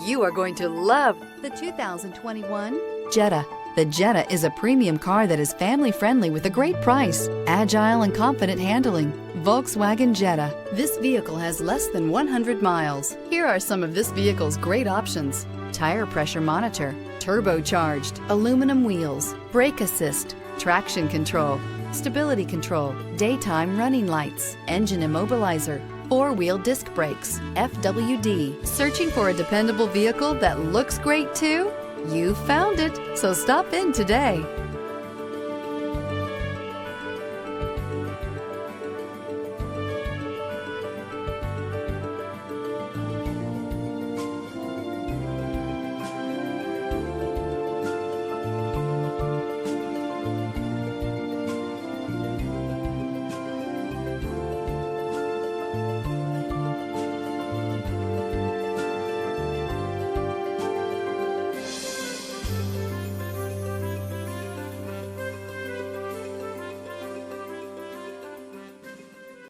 You are going to love the 2021 Jetta. The Jetta is a premium car that is family-friendly with a great price, agile and confident handling. Volkswagen Jetta. This vehicle has less than 100 miles. Here are some of this vehicle's great options: tire pressure monitor, turbocharged, aluminum wheels, brake assist, traction control, stability control, daytime running lights, engine immobilizer, four-wheel disc brakes, FWD. Searching for a dependable vehicle that looks great too? You found it, so stop in today.